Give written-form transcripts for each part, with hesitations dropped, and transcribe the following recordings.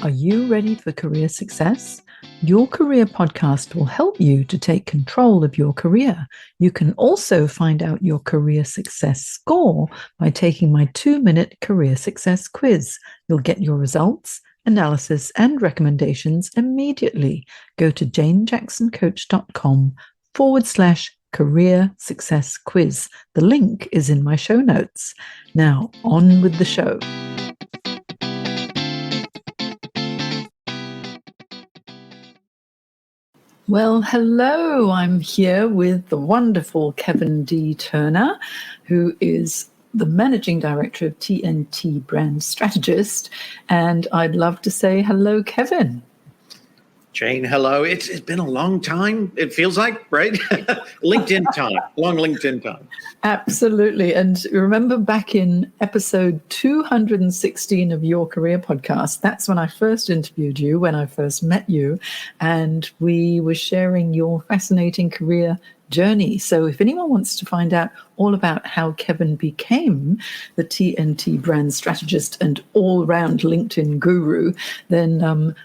Are you ready for career success? Your Career podcast will help you to take control of your career. You can also find out your career success score by taking my 2-minute career success quiz. You'll get your results, analysis, and recommendations immediately. Go to janejacksoncoach.com/career success quiz. The link is in my show notes. Now, on with the show. Well, hello. I'm here with the wonderful Kevin D. Turner, who is the Managing Director of TNT Brand Strategist. And I'd love to say hello, Kevin. Jane, hello. It's been a long time. It feels like, right? LinkedIn time, long LinkedIn time. Absolutely. And remember back in episode 216 of Your Career Podcast, that's when I first interviewed you, when I first met you, and we were sharing your fascinating career journey. So if anyone wants to find out all about how Kevin became the TNT brand strategist and all-round LinkedIn guru, then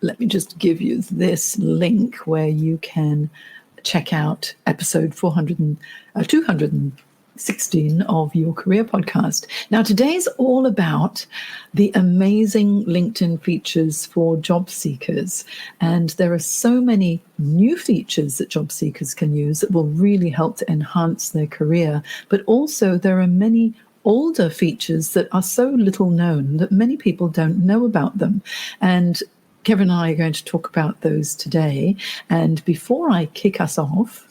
let me just give you this link where you can check out episode 216 of Your Career Podcast. Now, today's all about the amazing LinkedIn features for job seekers. And there are so many new features that job seekers can use that will really help to enhance their career. But also there are many older features that are so little known that many people don't know about them. And Kevin and I are going to talk about those today. And before I kick us off,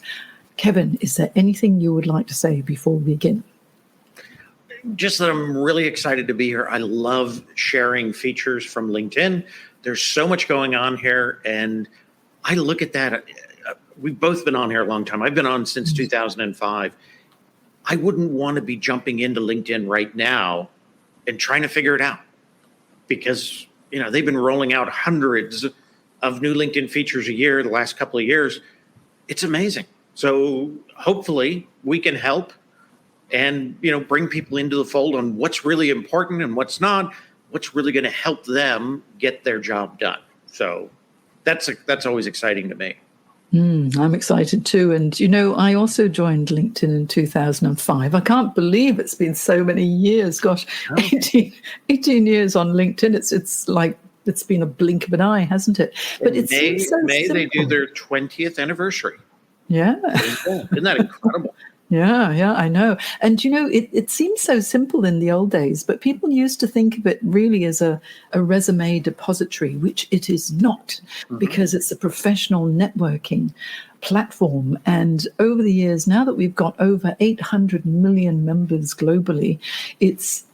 Kevin, is there anything you would like to say before we begin? Just that I'm really excited to be here. I love sharing features from LinkedIn. There's so much going on here. And I look at that. We've both been on here a long time. I've been on since 2005. I wouldn't want to be jumping into LinkedIn right now and trying to figure it out because they've been rolling out hundreds of new LinkedIn features a year the last couple of years. It's amazing. So hopefully we can help and, bring people into the fold on what's really important and what's not, what's really going to help them get their job done. So that's always exciting to me. I'm excited too. And, I also joined LinkedIn in 2005. I can't believe it's been so many years. Gosh, 18 years on LinkedIn. It's like it's been a blink of an eye, hasn't it? But it seems so May simple. They do their 20th anniversary. Yeah. Isn't that incredible? Yeah, I know. And, it seems so simple in the old days, but people used to think of it really as a resume depository, which it is not, because it's a professional networking platform. And over the years, now that we've got over 800 million members globally, it's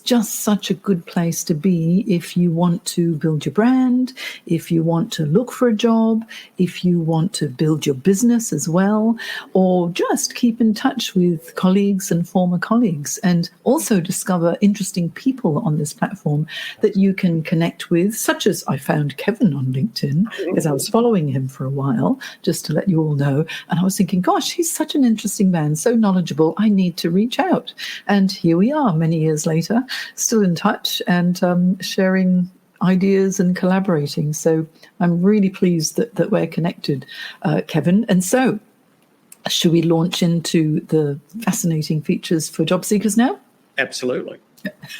just such a good place to be if you want to build your brand, if you want to look for a job, if you want to build your business as well, or just keep in touch with colleagues and former colleagues, and also discover interesting people on this platform that you can connect with, such as I found Kevin on LinkedIn because I was following him for a while, just to let you all know. And I was thinking, gosh, he's such an interesting man, so knowledgeable. I need to reach out. And here we are many years later, still in touch and sharing ideas and collaborating. So I'm really pleased that we're connected, Kevin. And so should we launch into the fascinating features for job seekers now? Absolutely.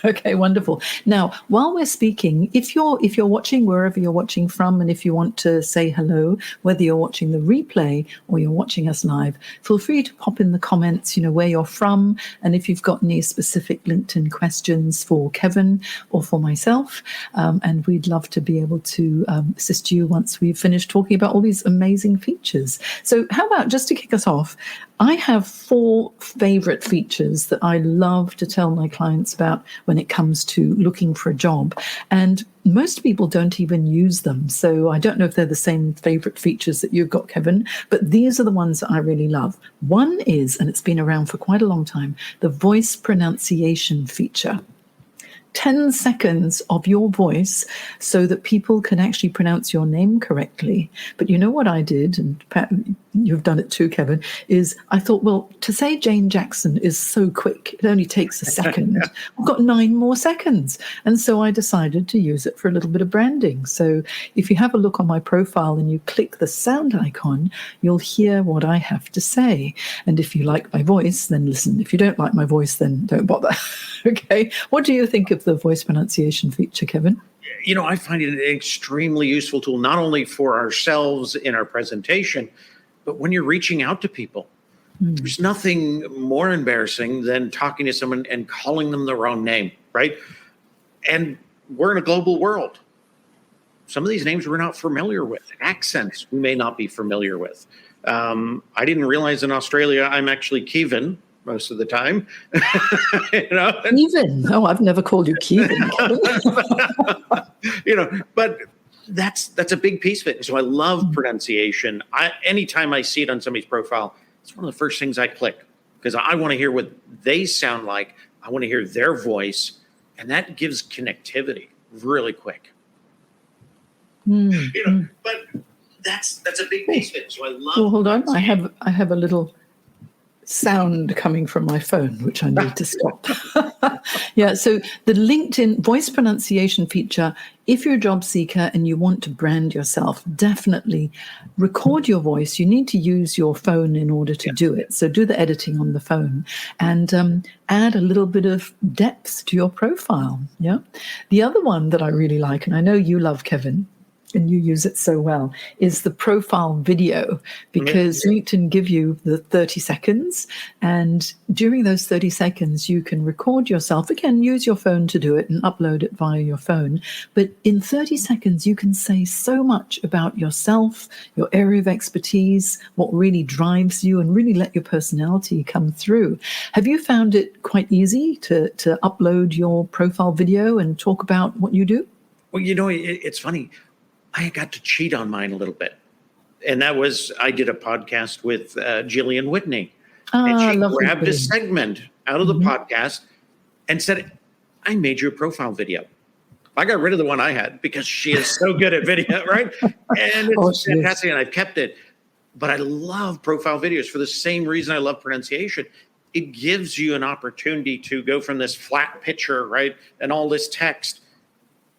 Okay, wonderful. Now, while we're speaking, if you're watching wherever you're watching from, and if you want to say hello, whether you're watching the replay or you're watching us live, feel free to pop in the comments, where you're from, and if you've got any specific LinkedIn questions for Kevin or for myself, and we'd love to be able to assist you once we've finished talking about all these amazing features. So how about, just to kick us off, I have 4 favorite features that I love to tell my clients about when it comes to looking for a job. And most people don't even use them. So I don't know if they're the same favorite features that you've got, Kevin, but these are the ones that I really love. One is, and it's been around for quite a long time, the voice pronunciation feature. 10 seconds of your voice so that people can actually pronounce your name correctly. But you know what I did, and you've done it too, Kevin, is I thought, well, to say Jane Jackson is so quick, it only takes a second. I've got 9 more seconds. And so I decided to use it for a little bit of branding. So if you have a look on my profile and you click the sound icon, you'll hear what I have to say. And if you like my voice, then listen. If you don't like my voice, then don't bother. Okay. What do you think of the voice pronunciation feature, Kevin? I find it an extremely useful tool, not only for ourselves in our presentation, but when you're reaching out to people. There's nothing more embarrassing than talking to someone and calling them the wrong name, right? And we're in a global world. Some of these names we're not familiar with. Accents we may not be familiar with. I didn't realize in Australia I'm actually Kevin most of the time. Kevin? Oh, I've never called you Kevin. But that's a big piece of it. So I love pronunciation. Anytime I see it on somebody's profile, it's one of the first things I click because I want to hear what they sound like. I want to hear their voice, and that gives connectivity really quick. But that's a big piece of it. So I love. Well, hold on. I have a little sound coming from my phone, which I need to stop. Yeah, so the LinkedIn voice pronunciation feature, if you're a job seeker and you want to brand yourself, definitely record your voice. You need to use your phone in order to do it. So do the editing on the phone and add a little bit of depth to your profile. Yeah. The other one that I really like, and I know you love, Kevin, and you use it so well, is the profile video, because LinkedIn give you the 30 seconds. And during those 30 seconds, you can record yourself. Again, use your phone to do it and upload it via your phone. But in 30 seconds, you can say so much about yourself, your area of expertise, what really drives you, and really let your personality come through. Have you found it quite easy to upload your profile video and talk about what you do? Well, it's funny. I got to cheat on mine a little bit. And that was, I did a podcast with Jillian Whitney. And she grabbed a segment out of the podcast and said, I made you a profile video. I got rid of the one I had because she is so good at video, right? And it's fantastic, and I've kept it. But I love profile videos for the same reason I love pronunciation. It gives you an opportunity to go from this flat picture, right, and all this text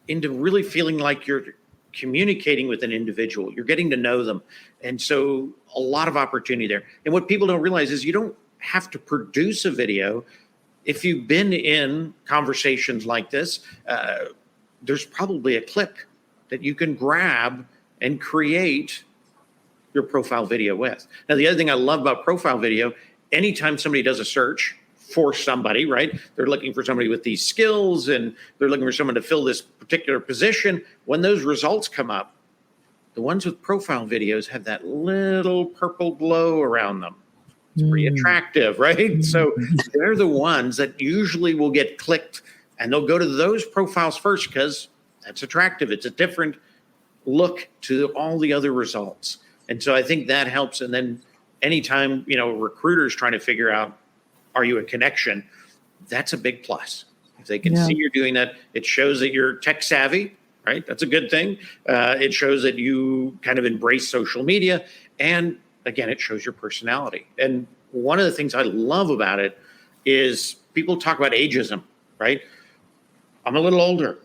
into really feeling like you're communicating with an individual. You're getting to know them. And so a lot of opportunity there. And what people don't realize is you don't have to produce a video. If you've been in conversations like this, there's probably a clip that you can grab and create your profile video with. Now, the other thing I love about profile video, anytime somebody does a search for somebody, right? They're looking for somebody with these skills and they're looking for someone to fill this particular position. When those results come up, the ones with profile videos have that little purple glow around them. It's pretty attractive, right? So they're the ones that usually will get clicked, and they'll go to those profiles first because that's attractive. It's a different look to all the other results. And so I think that helps. And then anytime, recruiters trying to figure out, are you a connection? That's a big plus. If they can see you're doing that, it shows that you're tech savvy, right? That's a good thing. It shows that you kind of embrace social media. And again, it shows your personality. And one of the things I love about it is people talk about ageism, right? I'm a little older.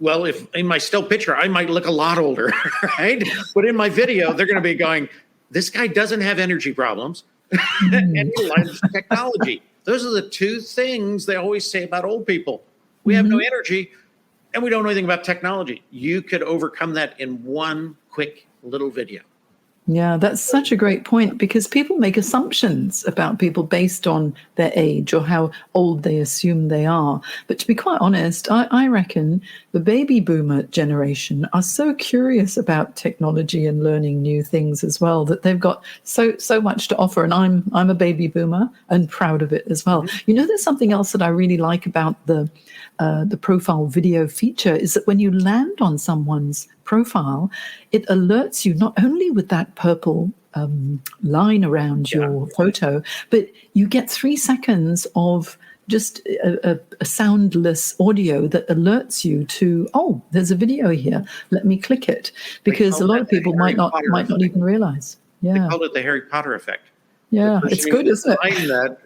Well, if in my still picture, I might look a lot older, right? But in my video, they're going to be going, this guy doesn't have energy problems. And he loves technology. Those are the two things they always say about old people. We have no energy and we don't know anything about technology. You could overcome that in one quick little video. Yeah, that's such a great point, because people make assumptions about people based on their age or how old they assume they are. But to be quite honest, I reckon the baby boomer generation are so curious about technology and learning new things as well, that they've got so much to offer. And I'm a baby boomer and proud of it as well. There's something else that I really like about the profile video feature is that when you land on someone's profile, it alerts you not only with that purple line around your photo, but you get 3 seconds of just a soundless audio that alerts you to, oh, there's a video here. Let me click it, because a lot of people might not even realize. They Yeah. called it the Harry Potter effect. Yeah. The It's person good, who was isn't it? behind that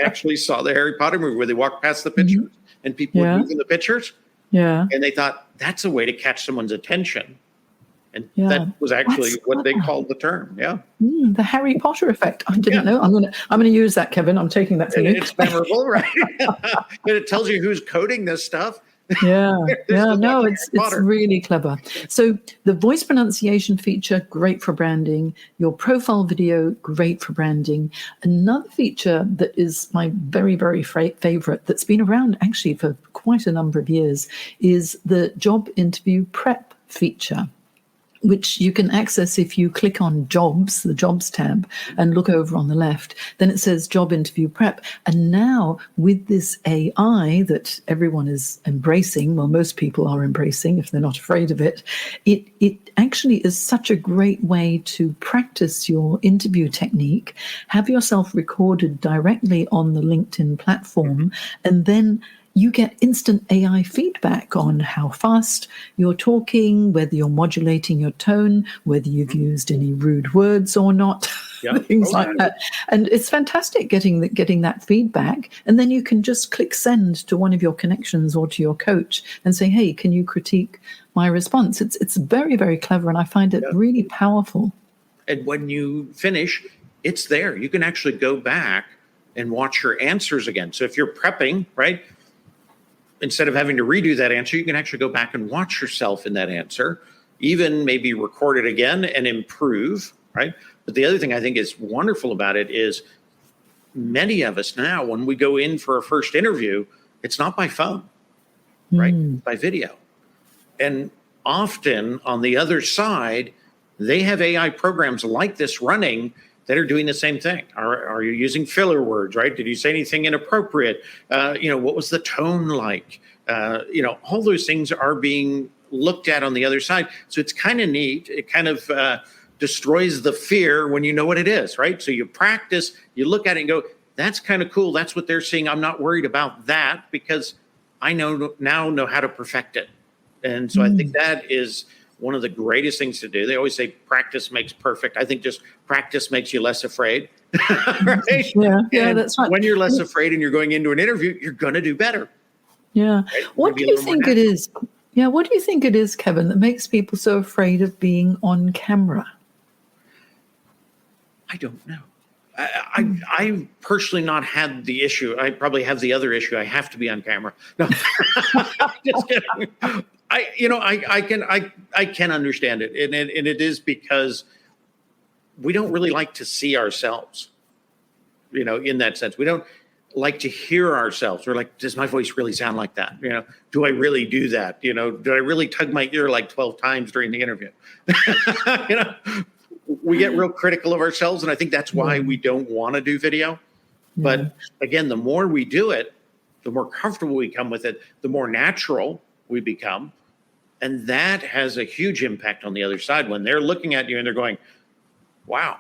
actually saw the Harry Potter movie where they walked past the Mhm. pictures and people would Yeah. move in the pictures. Yeah. And they thought that's a way to catch someone's attention. And Yeah. that was actually That's what they clever. called the term. Yeah. The Harry Potter effect. I Yeah. didn't know. I'm gonna use that, Kevin. I'm taking that from you. It's memorable, right? And it tells you who's coding this stuff. Yeah, They're yeah, still no, watching it's Harry it's Potter. really clever. So the voice pronunciation feature, great for branding. Your profile video, great for branding. Another feature that is my very, very favorite, that's been around actually for quite a number of years, is the job interview prep feature, which you can access if you click on jobs, the jobs tab, and look over on the left. Then it says job interview prep. And now with this AI that everyone is embracing, well, most people are embracing if they're not afraid of it, it actually is such a great way to practice your interview technique, have yourself recorded directly on the LinkedIn platform, and then you get instant AI feedback on how fast you're talking, whether you're modulating your tone, whether you've used any rude words or not, Yeah. things like that. And it's fantastic getting that feedback. And then you can just click send to one of your connections or to your coach and say, hey, can you critique my response? It's very, very clever, and I find it really powerful. And when you finish, it's there. You can actually go back and watch your answers again. So if you're prepping, right, instead of having to redo that answer, you can actually go back and watch yourself in that answer, even maybe record it again and improve, right? But the other thing I think is wonderful about it is many of us now, when we go in for a first interview, it's not by phone, right? It's by video. And often on the other side, they have AI programs like this running that are doing the same thing. Are you using filler words, right? Did you say anything inappropriate? What was the tone like? All those things are being looked at on the other side. So it's kind of neat. It kind of destroys the fear when you know what it is, right? So you practice, you look at it and go, that's kind of cool. That's what they're seeing. I'm not worried about that because I know how to perfect it. And so I think that is one of the greatest things to do. They always say practice makes perfect. I think just practice makes you less afraid. Right? Yeah, that's right. When you're less afraid and you're going into an interview, you're going to do better. Yeah. Right? What do you think it is? Yeah, what do you think it is, Kevin, that makes people so afraid of being on camera? I don't know. I personally not had the issue. I probably have the other issue. I have to be on camera. No, just kidding. I can understand it, and it is because we don't really like to see ourselves. In that sense, we don't like to hear ourselves. We're like, does my voice really sound like that? Do I really do that? Did I really tug my ear like 12 times during the interview? We get real critical of ourselves, and I think that's why we don't want to do video. But again, the more we do it, the more comfortable we become with it, the more natural we become. And that has a huge impact on the other side when they're looking at you and they're going, wow,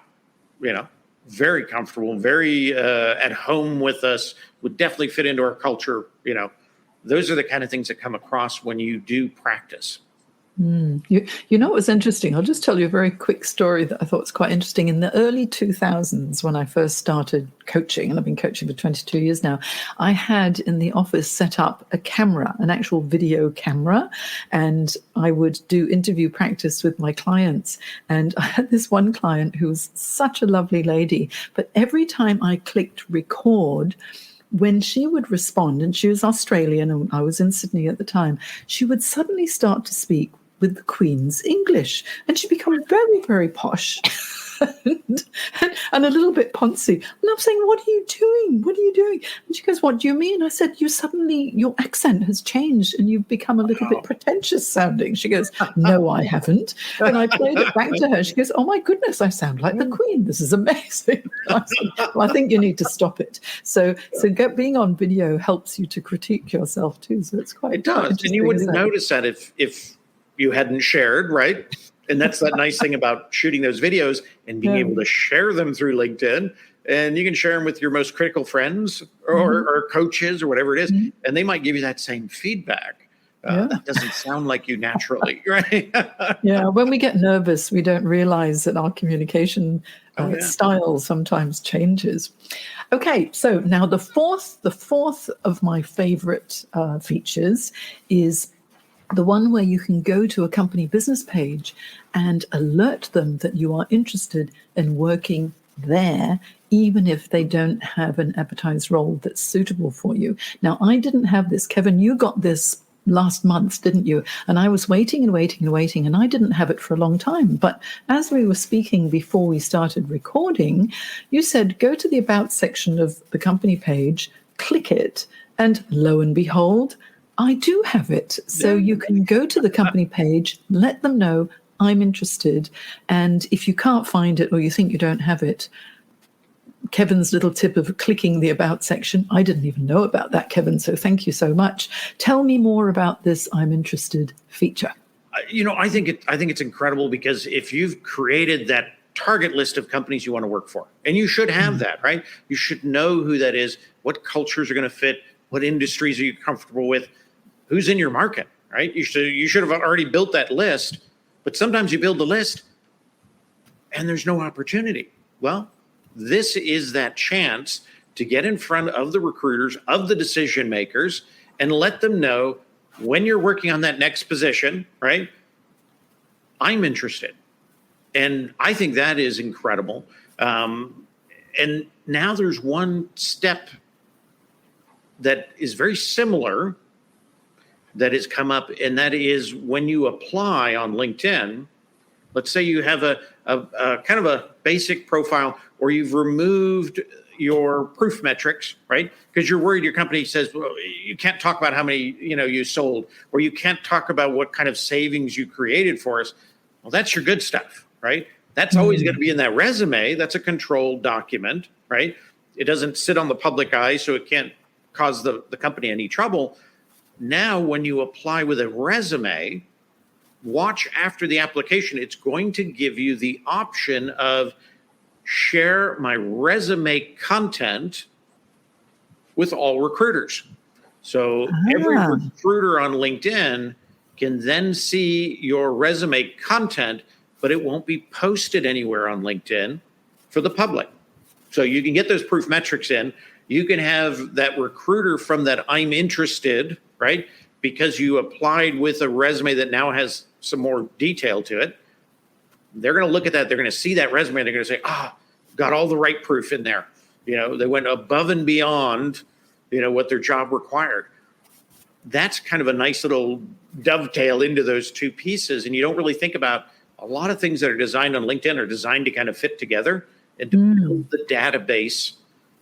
very comfortable, very at home with us, would definitely fit into our culture. Those are the kind of things that come across when you do practice. You know what's interesting? I'll just tell you a very quick story that I thought was quite interesting. In the early 2000s, when I first started coaching, and I've been coaching for 22 years now, I had in the office set up a camera, an actual video camera, and I would do interview practice with my clients. And I had this one client who was such a lovely lady, but every time I clicked record, when she would respond, and she was Australian and I was in Sydney at the time, she would suddenly start to speak with the Queen's English, and she'd become very, very posh and a little bit poncy. And I'm saying, what are you doing? What are you doing? And she goes, what do you mean? I said, your accent has changed and you've become a little bit pretentious sounding. She goes, no, I haven't. And I played it back to her. She goes, oh my goodness, I sound like the Queen. This is amazing. I said, well, I think you need to stop it. So being on video helps you to critique yourself too. So it's quite interesting. And you wouldn't notice that if you hadn't shared, right? And that's that nice thing about shooting those videos and being able to share them through LinkedIn. And you can share them with your most critical friends or coaches or whatever it is. And they might give you that same feedback. Yeah. That doesn't sound like you naturally, right? Yeah, when we get nervous, we don't realize that our communication Oh, yeah. style sometimes changes. Okay, so now the fourth of my favorite features is the one where you can go to a company business page and alert them that you are interested in working there, even if they don't have an advertised role that's suitable for you. Now, I didn't have this. Kevin, you got this last month, didn't you? And I was waiting and waiting and waiting, and I didn't have it for a long time. But as we were speaking before we started recording, you said, go to the About section of the company page, click it, and lo and behold, I do have it. So you can go to the company page, let them know I'm interested. And if you can't find it or you think you don't have it, Kevin's little tip of clicking the About section, I didn't even know about that, Kevin. So thank you so much. Tell me more about this I'm interested feature. I think it's incredible, because if you've created that target list of companies you want to work for, and you should have that, right? You should know who that is, what cultures are going to fit, what industries are you comfortable with, who's in your market, right? You should have already built that list, but sometimes you build the list and there's no opportunity. Well, this is that chance to get in front of the recruiters, of the decision makers, and let them know when you're working on that next position, right? I'm interested. And I think that is incredible. And now there's one step that is very similar that has come up, and that is when you apply on LinkedIn. Let's say you have a kind of a basic profile, or you've removed your proof metrics, right? Because you're worried your company says, well, you can't talk about how many you sold, or you can't talk about what kind of savings you created for us. Well, that's your good stuff, right? That's always going to be in that resume. That's a controlled document, right? It doesn't sit on the public eye, so it can't cause the company any trouble. Now, when you apply with a resume, watch after the application. It's going to give you the option of share my resume content with all recruiters. So every recruiter on LinkedIn can then see your resume content, but it won't be posted anywhere on LinkedIn for the public. So you can get those proof metrics in. You can have that recruiter from that I'm interested, right? Because you applied with a resume that now has some more detail to it. They're going to look at that. They're going to see that resume. They're going to say, got all the right proof in there. They went above and beyond, what their job required. That's kind of a nice little dovetail into those two pieces. And you don't really think about a lot of things that are designed on LinkedIn are designed to kind of fit together and to build the database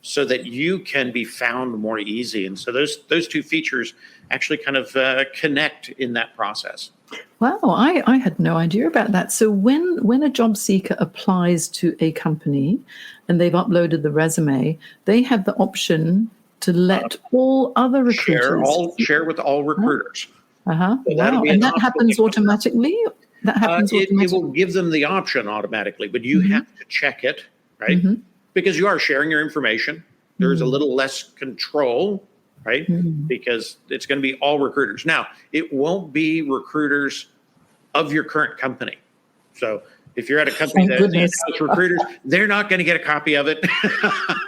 so that you can be found more easy. And so those two features actually kind of connect in that process. Wow, I had no idea about that. So when a job seeker applies to a company and they've uploaded the resume, they have the option to let all other recruiters share with all recruiters. So wow, and that happens automatically. That happens automatically. It will give them the option automatically, but you have to check it, right? Because you are sharing your information. There's a little less control, right? Because it's going to be all recruiters. Now, it won't be recruiters of your current company. So if you're at a company that has recruiters, they're not going to get a copy of it.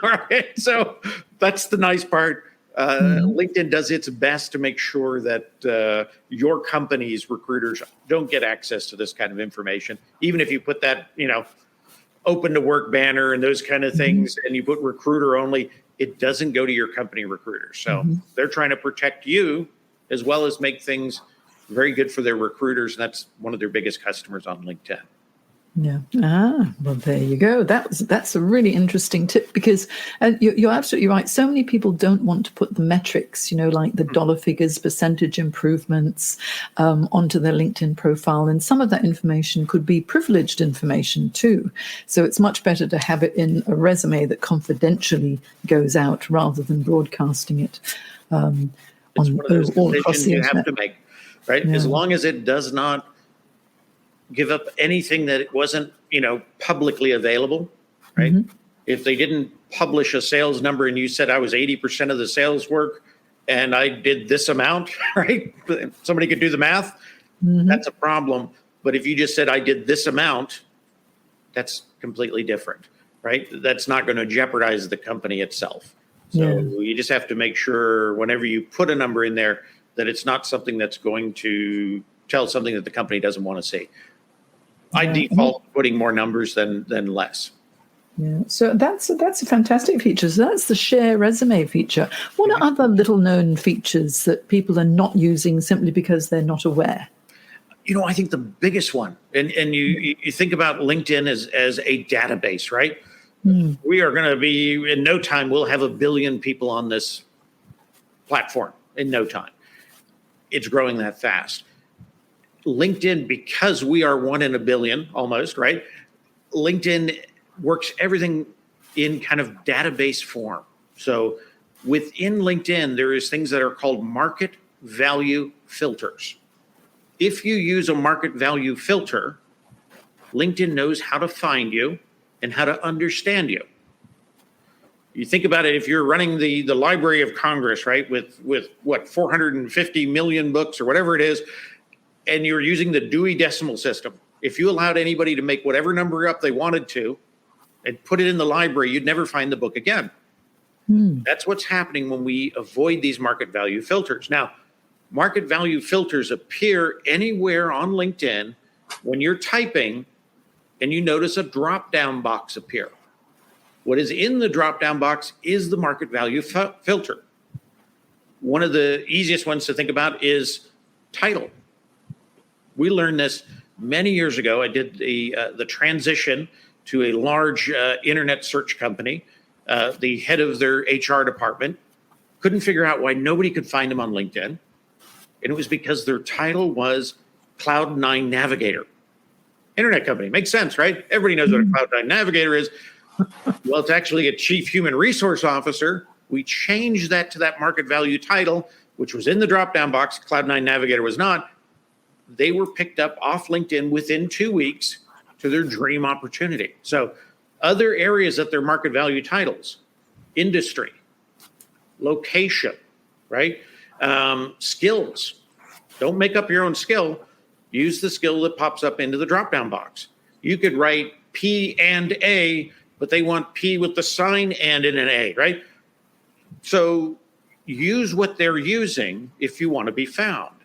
Right? So that's the nice part. LinkedIn does its best to make sure that your company's recruiters don't get access to this kind of information. Even if you put that, open to work banner and those kind of things, and you put recruiter only, it doesn't go to your company recruiters. So they're trying to protect you as well as make things very good for their recruiters. And that's one of their biggest customers on LinkedIn. Yeah. Well, there you go. That's a really interesting tip, because you're absolutely right. So many people don't want to put the metrics, like the dollar figures, percentage improvements onto their LinkedIn profile. And some of that information could be privileged information too. So it's much better to have it in a resume that confidentially goes out rather than broadcasting it it's one of those decisions you have to make, right? Yeah. As long as it does not give up anything that it wasn't, publicly available, right? If they didn't publish a sales number and you said I was 80% of the sales work, and I did this amount, right? Somebody could do the math. That's a problem. But if you just said I did this amount, that's completely different, right? That's not going to jeopardize the company itself. So you just have to make sure whenever you put a number in there that it's not something that's going to tell something that the company doesn't want to see. I default putting more numbers than less. Yeah, so that's a fantastic feature. So that's the share resume feature. What are other little known features that people are not using simply because they're not aware? I think the biggest one, and you think about LinkedIn as a database, right? We are going to be, in no time, we'll have 1 billion people on this platform in no time. It's growing that fast. LinkedIn, because we are 1 in 1 billion almost, right? LinkedIn works everything in kind of database form. So within LinkedIn, there is things that are called market value filters. If you use a market value filter, LinkedIn knows how to find you and how to understand you. You think about it, if you're running the Library of Congress, right, with what, 450 million books or whatever it is, and you're using the Dewey Decimal System, if you allowed anybody to make whatever number up they wanted to and put it in the library, you'd never find the book again. That's what's happening when we avoid these market value filters. Now, market value filters appear anywhere on LinkedIn when you're typing and you notice a drop-down box appear. What is in the drop-down box is the market value filter. One of the easiest ones to think about is title. We learned this many years ago. I did the transition to a large internet search company. The head of their HR department couldn't figure out why nobody could find them on LinkedIn. And it was because their title was Cloud9 Navigator. Internet company. Makes sense, right? Everybody knows what a Cloud9 Navigator is. Well, it's actually a chief human resource officer. We changed that to that market value title, which was in the drop-down box. Cloud9 Navigator was not. They were picked up off LinkedIn within 2 weeks to their dream opportunity. So other areas that their market value titles, industry, location, right? Skills. Don't make up your own skill. Use the skill that pops up into the drop-down box. You could write P and A, but they want P with the sign and in an A, right? So use what they're using if you want to be found.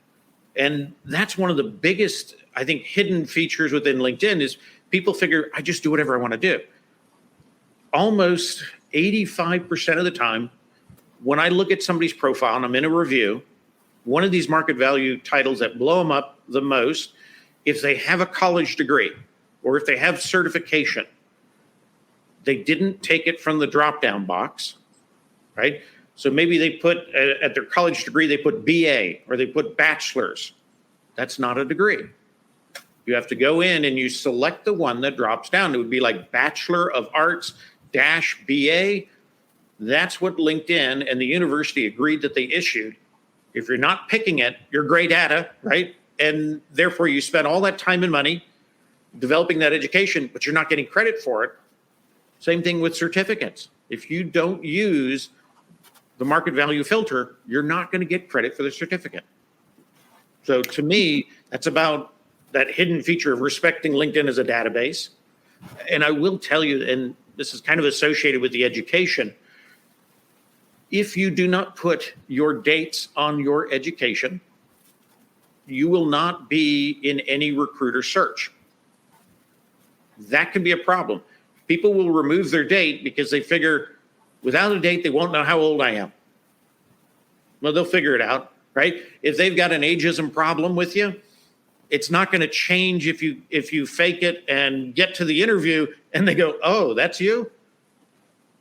And that's one of the biggest, I think, hidden features within LinkedIn is people figure, I just do whatever I want to do. Almost 85% of the time, when I look at somebody's profile and I'm in a review, one of these market value titles that blow them up the most, if they have a college degree or if they have certification, they didn't take it from the drop-down box, right? So maybe they put, at their college degree, they put BA or they put bachelor's. That's not a degree. You have to go in and you select the one that drops down. It would be like Bachelor of Arts - BA. That's what LinkedIn and the university agreed that they issued. If you're not picking it, you're gray data, right? And therefore you spend all that time and money developing that education, but you're not getting credit for it. Same thing with certificates. If you don't use the market value filter, you're not going to get credit for the certificate. So to me, that's about that hidden feature of respecting LinkedIn as a database. And I will tell you, and this is kind of associated with the education, if you do not put your dates on your education, you will not be in any recruiter search. That can be a problem. People will remove their date because they figure without a date, they won't know how old I am. Well, they'll figure it out, right? If they've got an ageism problem with you, it's not going to change if you fake it and get to the interview and they go, oh, that's you?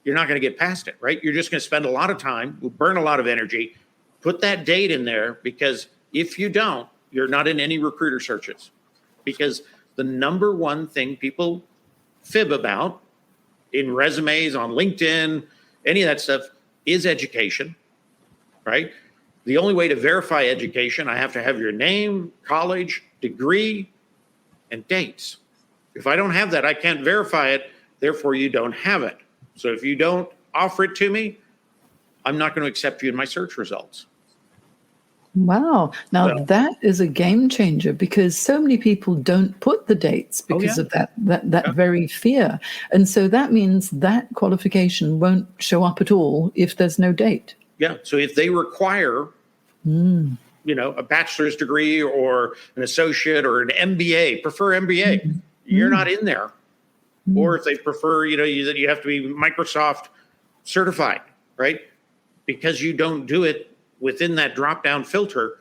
You're not going to get past it, right? You're just going to spend a lot of time, burn a lot of energy, put that date in there, because if you don't, you're not in any recruiter searches. Because the number one thing people fib about in resumes, on LinkedIn, any of that stuff is education, right? The only way to verify education, I have to have your name, college, degree, and dates. If I don't have that, I can't verify it. Therefore, you don't have it. So if you don't offer it to me, I'm not going to accept you in my search results. Wow. Now So, that is a game changer because so many people don't put the dates because of that yeah. very fear. And so that means that qualification won't show up at all if there's no date. Yeah. So if they require, a bachelor's degree or an associate or an MBA, prefer MBA, you're not in there. Or if they prefer, that you have to be Microsoft certified, right? Because you don't do it within that drop-down filter,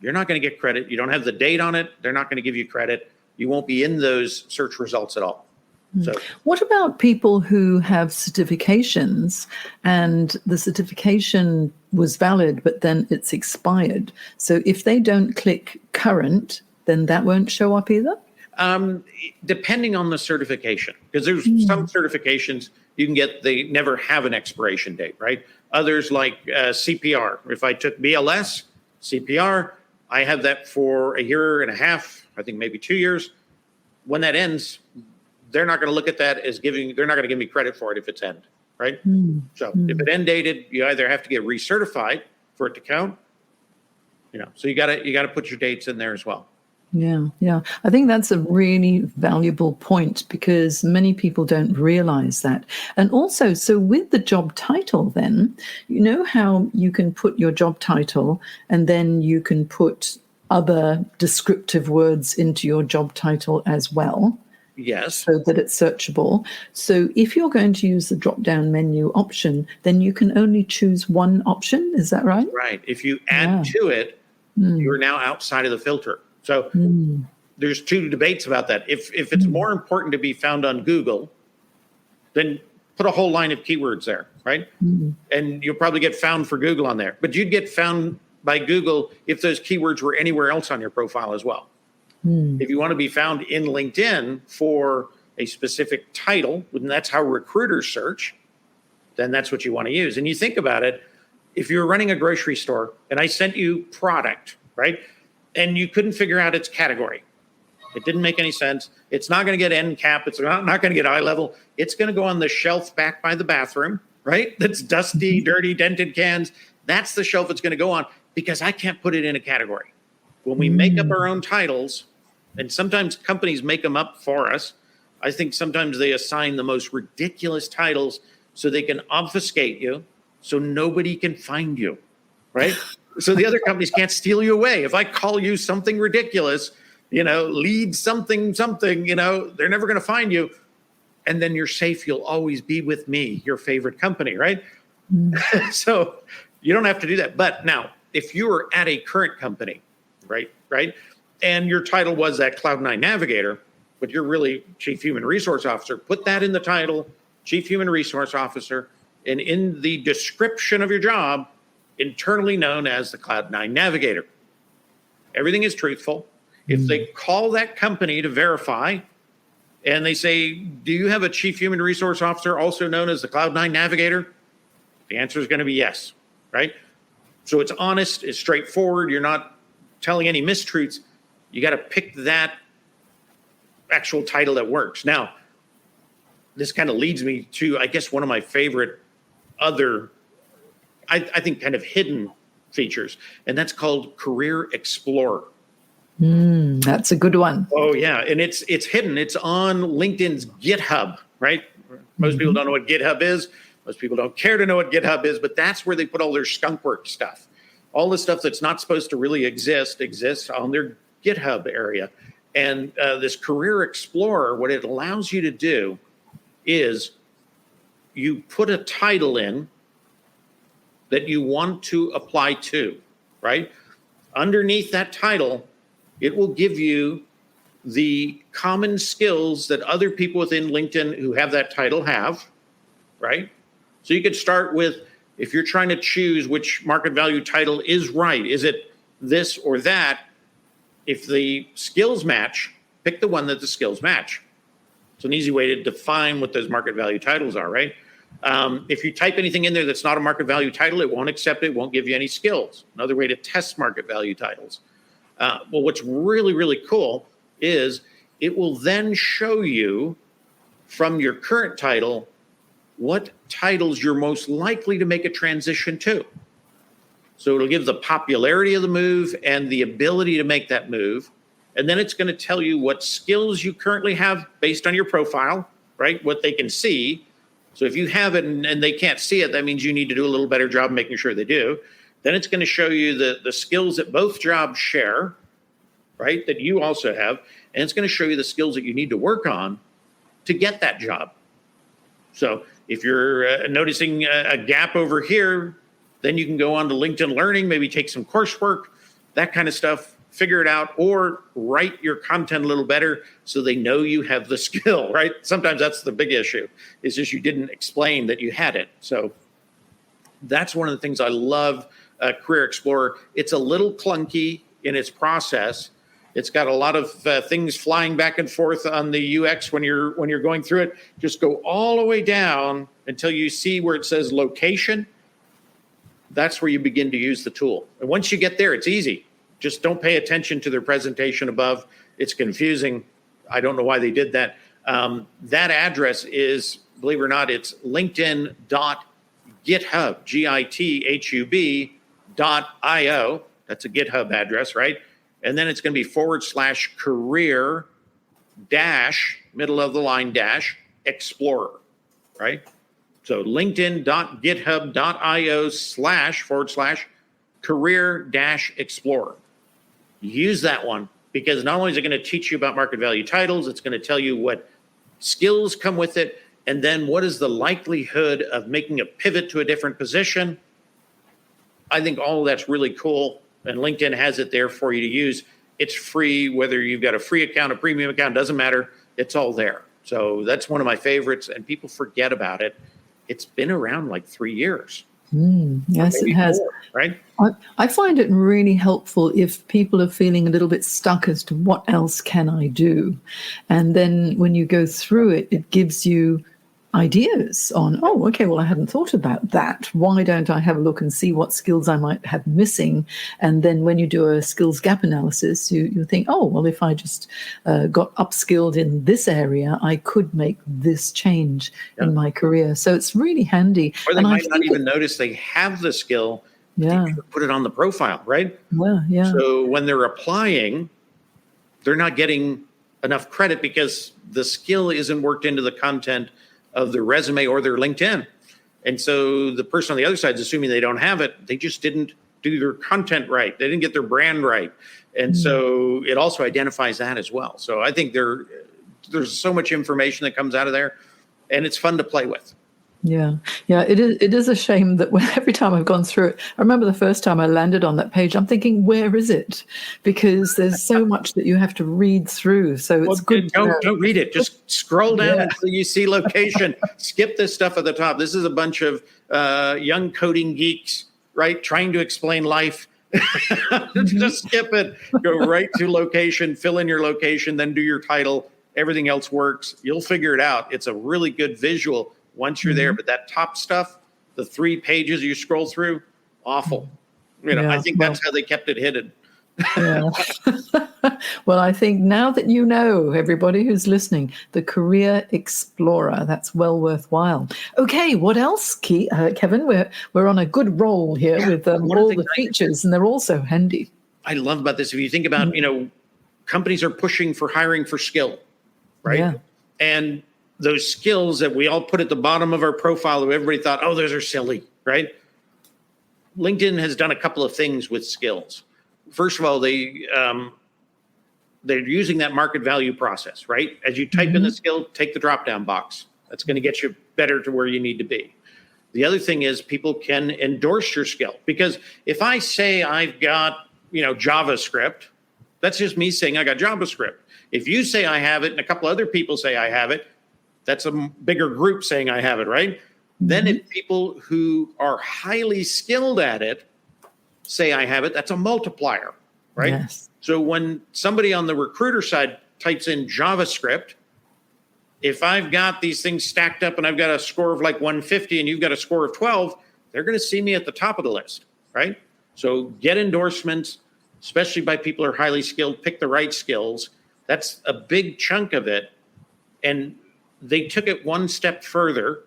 you're not going to get credit. You don't have the date on it. They're not going to give you credit. You won't be in those search results at all. So, what about people who have certifications and the certification was valid, but then it's expired? So if they don't click current, then that won't show up either? Depending on the certification, because there's some certifications you can get, they never have an expiration date, right? Others like CPR. If I took BLS, CPR, I have that for a year and a half, I think maybe 2 years. When that ends, they're not going to look at that as they're not going to give me credit for it if it's end, right? So if it end dated, you either have to get recertified for it to count, so you got to put your dates in there as well. Yeah. I think that's a really valuable point because many people don't realize that. And also, so with the job title, then, you know how you can put your job title and then you can put other descriptive words into your job title as well? Yes. So that it's searchable. So if you're going to use the drop-down menu option, then you can only choose one option. Is that right? Right. If you add to it, you're now outside of the filter. So there's two debates about that. If it's more important to be found on Google, then put a whole line of keywords there, right? And you'll probably get found for Google on there. But you'd get found by Google if those keywords were anywhere else on your profile as well. If you want to be found in LinkedIn for a specific title, and that's how recruiters search, then that's what you want to use. And you think about it, if you're running a grocery store and I sent you product, right? And you couldn't figure out its category. It didn't make any sense. It's not going to get end cap. It's not going to get eye level. It's going to go on the shelf back by the bathroom, right? That's dusty, dirty, dented cans. That's the shelf it's going to go on because I can't put it in a category. When we make up our own titles, and sometimes companies make them up for us, I think sometimes they assign the most ridiculous titles so they can obfuscate you so nobody can find you, right? So the other companies can't steal you away. If I call you something ridiculous, lead something, they're never going to find you. And then you're safe. You'll always be with me, your favorite company, right? So you don't have to do that. But now, if you were at a current company, right, and your title was that Cloud9 Navigator, but you're really Chief Human Resource Officer, put that in the title, Chief Human Resource Officer, and in the description of your job, internally known as the Cloud9 Navigator. Everything is truthful. If they call that company to verify and they say, do you have a Chief Human Resource Officer also known as the Cloud9 Navigator? The answer is going to be yes, right? So it's honest, it's straightforward. You're not telling any mistruths. You got to pick that actual title that works. Now, this kind of leads me to, I guess, one of my favorite other I think kind of hidden features, and that's called Career Explorer. That's a good one. Oh yeah, and it's hidden. It's on LinkedIn's GitHub, right? Most people don't know what GitHub is. Most people don't care to know what GitHub is, but that's where they put all their skunkwork stuff. All the stuff that's not supposed to really exists on their GitHub area. And this Career Explorer, what it allows you to do is you put a title in that you want to apply to, right? Underneath that title, it will give you the common skills that other people within LinkedIn who have that title have, right? So you could start with, if you're trying to choose which market value title is right, is it this or that? If the skills match, pick the one that the skills match. It's an easy way to define what those market value titles are, right? If you type anything in there that's not a market value title, it won't accept it, won't give you any skills. Another way to test market value titles. Well, what's really, really cool is it will then show you from your current title what titles you're most likely to make a transition to. So it'll give the popularity of the move and the ability to make that move. And then it's going to tell you what skills you currently have based on your profile, right? What they can see. So if you have it and they can't see it, that means you need to do a little better job making sure they do. Then it's going to show you the skills that both jobs share, right? That you also have. And it's going to show you the skills that you need to work on to get that job. So if you're noticing a gap over here, then you can go on to LinkedIn Learning, maybe take some coursework, that kind of stuff, figure it out, or write your content a little better so they know you have the skill, right? Sometimes that's the big issue, is just you didn't explain that you had it. So that's one of the things I love Career Explorer. It's a little clunky in its process. It's got a lot of things flying back and forth on the UX when you're going through it. Just go all the way down until you see where it says location. That's where you begin to use the tool. And once you get there, it's easy. Just don't pay attention to their presentation above. It's confusing. I don't know why they did that. That address is, believe it or not, it's linkedin.github, GITHUB.io. That's a GitHub address, right? And then it's going to be /career middle of the line explorer, right? So linkedin.github.io / career explorer. Use that one, because not only is it going to teach you about market value titles, it's going to tell you what skills come with it, and then what is the likelihood of making a pivot to a different position. I think all of that's really cool, and LinkedIn has it there for you to use. It's free, whether you've got a free account, a premium account, doesn't matter. It's all there. So that's one of my favorites, and people forget about it. It's been around like 3 years. Yes, it has. 4, right? I find it really helpful if people are feeling a little bit stuck as to what else can I do. And then when you go through it, it gives you ideas on, oh, okay, well, I hadn't thought about that. Why don't I have a look and see what skills I might have missing? And then when you do a skills gap analysis, you think, oh, well, if I just got upskilled in this area, I could make this change in my career. So it's really handy. Or they might not even notice they have the skill. Yeah. Put it on the profile, right? Yeah. So when they're applying, they're not getting enough credit because the skill isn't worked into the content of their resume or their LinkedIn. And so the person on the other side is assuming they don't have it. They just didn't do their content right. They didn't get their brand right. And so it also identifies that as well. So I think there's so much information that comes out of there, and it's fun to play with. Yeah. It is a shame that every time I've gone through it, I remember the first time I landed on that page, I'm thinking, where is it? Because there's so much that you have to read through. So it's good. Don't read it. Just scroll down until you see location. Skip this stuff at the top. This is a bunch of young coding geeks, right, trying to explain life. Just skip it. Go right to location, fill in your location, then do your title. Everything else works. You'll figure it out. It's a really good visual once you're there, but that top stuff, the 3 pages you scroll through, awful. I think that's how they kept it hidden. Well, I think now that you know, everybody who's listening, the Career Explorer, that's well worthwhile. Okay, what else, Kevin? We're on a good roll here with all the features, and they're all so handy. I love about this. If you think about, companies are pushing for hiring for skill, right? Yeah. And those skills that we all put at the bottom of our profile that everybody thought, oh, those are silly, right? LinkedIn has done a couple of things with skills. First of all, they're using that market value process, right? As you type in the skill, take the drop-down box. That's going to get you better to where you need to be. The other thing is people can endorse your skill, because if I say I've got, JavaScript, that's just me saying I got JavaScript. If you say I have it and a couple other people say I have it, that's a bigger group saying I have it, right? Then if people who are highly skilled at it say I have it, that's a multiplier, right? Yes. So when somebody on the recruiter side types in JavaScript, if I've got these things stacked up and I've got a score of like 150 and you've got a score of 12, they're going to see me at the top of the list, right? So get endorsements, especially by people who are highly skilled, pick the right skills. That's a big chunk of it. And they took it one step further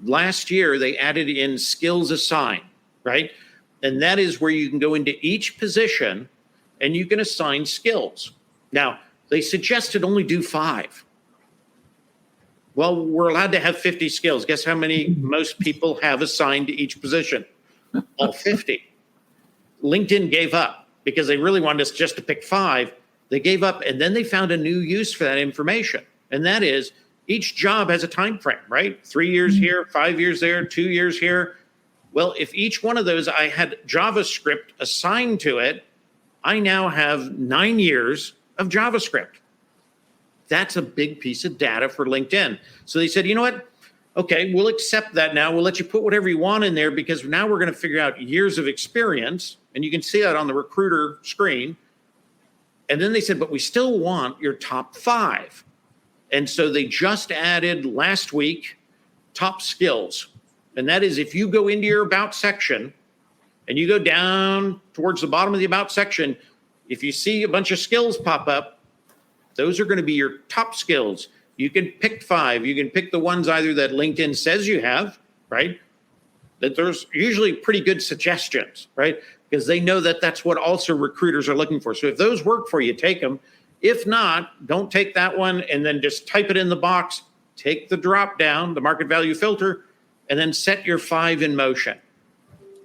last year they added in skills assign, right? And that is where you can go into each position and you can assign skills. Now, they suggested only do 5. Well, we're allowed to have 50 skills. Guess how many most people have assigned to each position? All 50. LinkedIn gave up because they really wanted us just to pick 5. They gave up, and then they found a new use for that information. And that is, each job has a time frame, right? 3 years here, 5 years there, 2 years here. Well, if each one of those I had JavaScript assigned to it, I now have 9 years of JavaScript. That's a big piece of data for LinkedIn. So they said, you know what? Okay, we'll accept that now. We'll let you put whatever you want in there because now we're going to figure out years of experience. And you can see that on the recruiter screen. And then they said, but we still want your top 5. And so they just added last week top skills. And that is if you go into your about section and you go down towards the bottom of the about section, if you see a bunch of skills pop up, those are going to be your top skills. You can pick 5. You can pick the ones either that LinkedIn says you have, right? That there's usually pretty good suggestions, right? Because they know that that's what also recruiters are looking for. So if those work for you, take them. If not, don't take that one and then just type it in the box. Take the drop down, the market value filter, and then set your 5 in motion.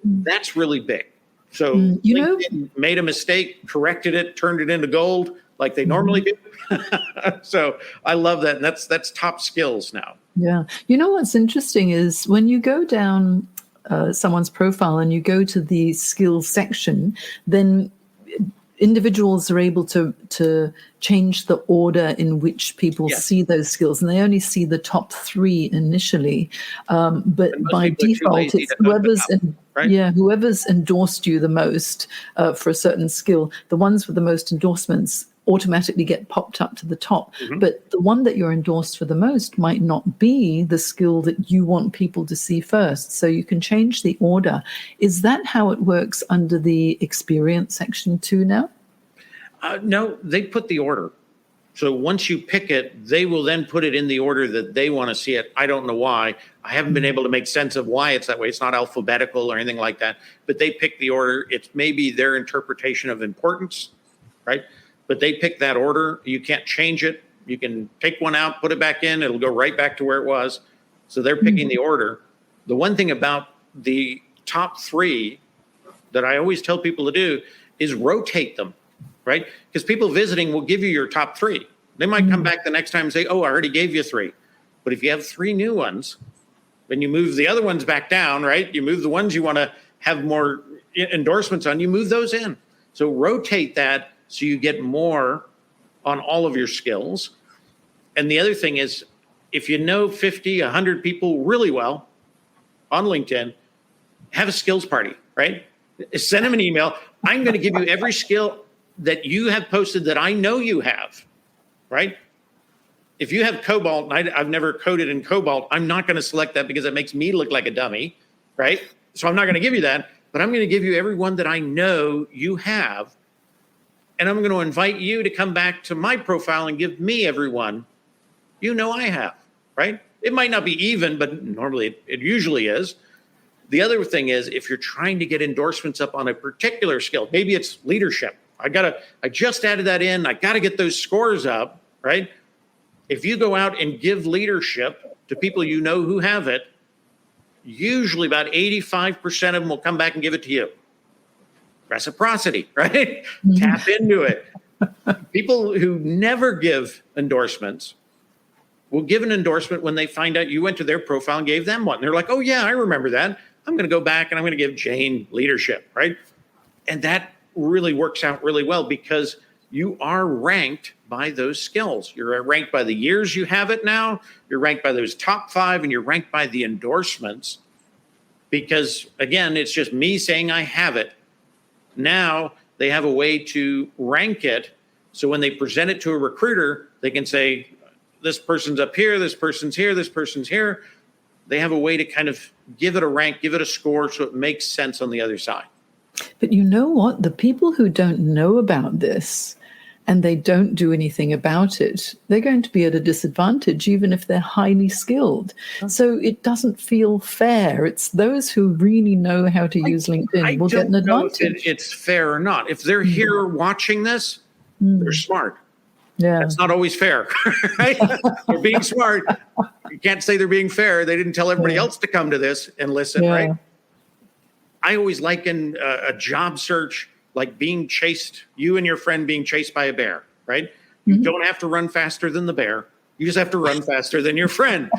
That's really big. So LinkedIn made a mistake, corrected it, turned it into gold like they normally do. So I love that. And that's top skills now. Yeah. You know what's interesting is when you go down someone's profile and you go to the skills section, then individuals are able to change the order in which people see those skills, and they only see the top 3 initially. But by default, it's whoever's endorsed you the most for a certain skill. The ones with the most endorsements automatically get popped up to the top. But the one that you're endorsed for the most might not be the skill that you want people to see first. So you can change the order. Is that how it works under the experience section too now? No, they put the order. So once you pick it, they will then put it in the order that they want to see it. I don't know why. I haven't been able to make sense of why it's that way. It's not alphabetical or anything like that, but they pick the order. It's maybe their interpretation of importance, right? But they pick that order. You can't change it. You can take one out, put it back in. It'll go right back to where it was. So they're picking the order. The one thing about the top 3 that I always tell people to do is rotate them, right? Because people visiting will give you your top 3. They might come back the next time and say, oh, I already gave you 3. But if you have 3 new ones, then you move the other ones back down, right? You move the ones you want to have more endorsements on, you move those in. So rotate that so you get more on all of your skills. And the other thing is, if you know 50, 100 people really well on LinkedIn, have a skills party, right? Send them an email. I'm going to give you every skill that you have posted that I know you have, right? If you have Cobalt, and I've never coded in Cobalt, I'm not going to select that because it makes me look like a dummy, right? So I'm not going to give you that, but I'm going to give you every one that I know you have. And I'm going to invite you to come back to my profile and give me everyone you know I have, right? It might not be even, but normally it usually is. The other thing is, if you're trying to get endorsements up on a particular skill, maybe it's leadership. I just added that in. I got to get those scores up, right? If you go out and give leadership to people you know who have it, usually about 85% of them will come back and give it to you. Reciprocity, right? Tap into it. People who never give endorsements will give an endorsement when they find out you went to their profile and gave them one. They're like, oh yeah, I remember that. I'm going to go back and I'm going to give Jane leadership, right? And that really works out really well because you are ranked by those skills. You're ranked by the years you have it now. You're ranked by those top 5, and you're ranked by the endorsements because, again, it's just me saying I have it. Now they have a way to rank it. So when they present it to a recruiter, they can say, this person's up here, this person's here, this person's here. They have a way to kind of give it a rank, give it a score so it makes sense on the other side. But you know what? The people who don't know about this, and they don't do anything about it, they're going to be at a disadvantage, even if they're highly skilled. So it doesn't feel fair. It's those who really know how to use LinkedIn will get an advantage. Know if it's fair or not. If they're here watching this, they're smart. Yeah. That's not always fair, right? They're being smart. You can't say they're being fair. They didn't tell everybody else to come to this and listen, right? I always liken a job search like being chased, you and your friend being chased by a bear, right? You don't have to run faster than the bear. You just have to run faster than your friend,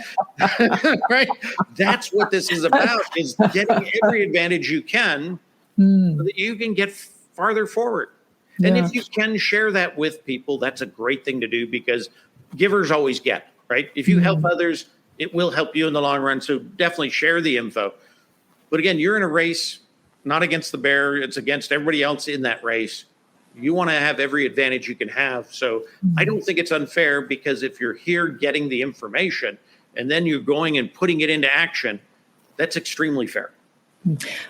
right? That's what this is about, is getting every advantage you can so that you can get farther forward. And if you can share that with people, that's a great thing to do, because givers always get, right? If you help others, it will help you in the long run. So definitely share the info. But again, you're in a race, not against the bear. It's against everybody else in that race. You want to have every advantage you can have. So I don't think it's unfair, because if you're here getting the information and then you're going and putting it into action, that's extremely fair.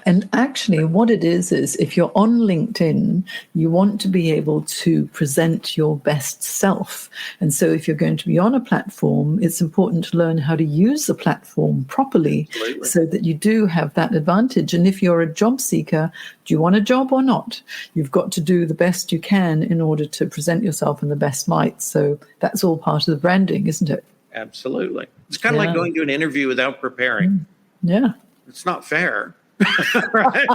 And actually, what it is if you're on LinkedIn, you want to be able to present your best self. And so if you're going to be on a platform, it's important to learn how to use the platform properly. Absolutely. So that you do have that advantage. And if you're a job seeker, do you want a job or not? You've got to do the best you can in order to present yourself in the best light. So that's all part of the branding, isn't it? Absolutely. It's kind of like going to an interview without preparing. Yeah. It's not fair. Right?